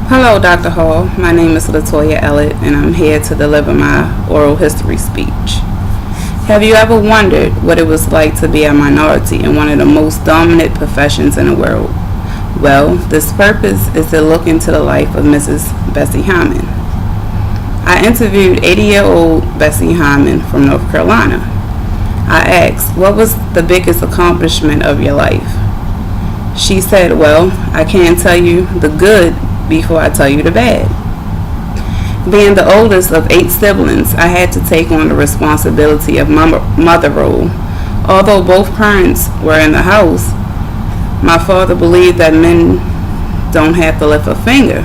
Hello, Dr. Hall. My name is Latoya Ellett, and I'm here to deliver my oral history speech. Have you ever wondered what it was like to be a minority in one of the most dominant professions in the world? Well, this purpose is to look into the life of Mrs. Bessie Hammond. I interviewed 80-year-old Bessie Hammond from North Carolina. I asked, what was the biggest accomplishment of your life? She said, well, I can't tell you the good before I tell you the bad. Being the oldest of 8 siblings, I had to take on the responsibility of my mother role. Although both parents were in the house, my father believed that men don't have to lift a finger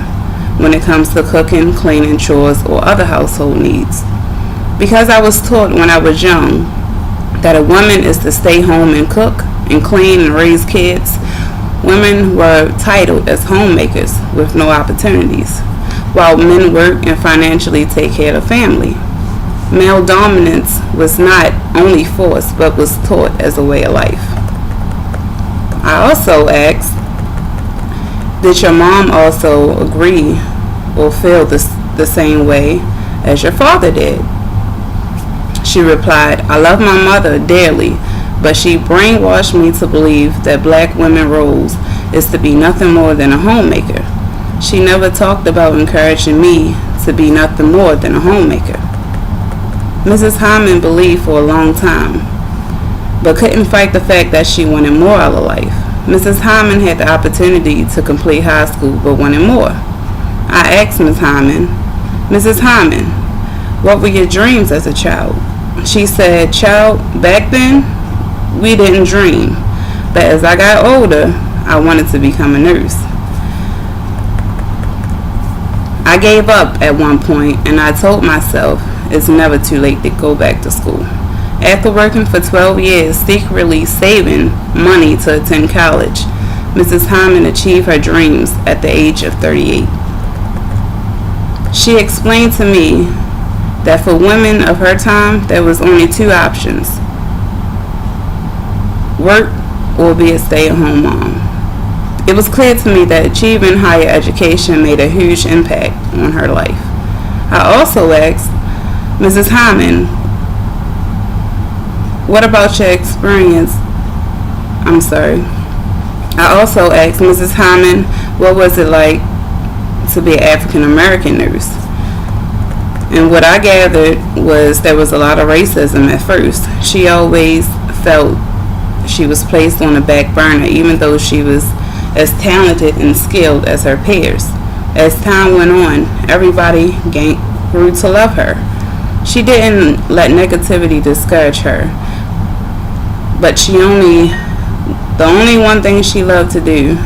when it comes to cooking, cleaning, chores, or other household needs. Because I was taught when I was young that a woman is to stay home and cook and clean and raise kids, women were titled as homemakers with no opportunities, while men work and financially take care of the family. Male dominance was not only forced, but was taught as a way of life. I also asked, did your mom also agree or feel the same way as your father did? She replied, I love my mother dearly, but she brainwashed me to believe that black women roles is to be nothing more than a homemaker. She never talked about encouraging me to be nothing more than a homemaker. Mrs. Hammond believed for a long time, but couldn't fight the fact that she wanted more out of life. Mrs. Hammond had the opportunity to complete high school, but wanted more. I asked Mrs. Hammond, what were your dreams as a child? She said, child, back then, we didn't dream, but as I got older, I wanted to become a nurse. I gave up at one point, and I told myself it's never too late to go back to school. After working for 12 years, secretly saving money to attend college, Mrs. Hammond achieved her dreams at the age of 38. She explained to me that for women of her time, there was only 2 options: work or be a stay-at-home mom. It was clear to me that achieving higher education made a huge impact on her life. I also asked Mrs. Hammond, what about your experience? I also asked Mrs. Hammond, what was it like to be an African American nurse? And what I gathered was there was a lot of racism at first. She always felt she was placed on the back burner, even though she was as talented and skilled as her peers. As time went on, everybody grew to love her. She didn't let negativity discourage her, but the only one thing she loved to do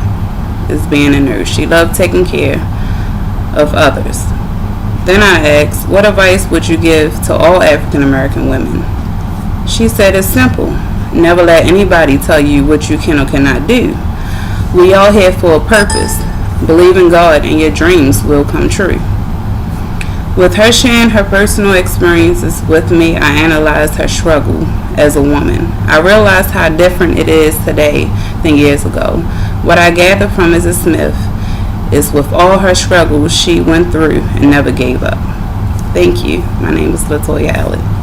is being a nurse. She loved taking care of others. Then I asked, what advice would you give to all African American women? She said, it's simple. Never let anybody tell you what you can or cannot do. We all here for a purpose. Believe in God and your dreams will come true. With her sharing her personal experiences with me, I analyzed her struggle as a woman. I realized how different it is today than years ago. What I gathered from Mrs. Smith is with all her struggles she went through and never gave up. Thank you. My name is Latoya Ellett.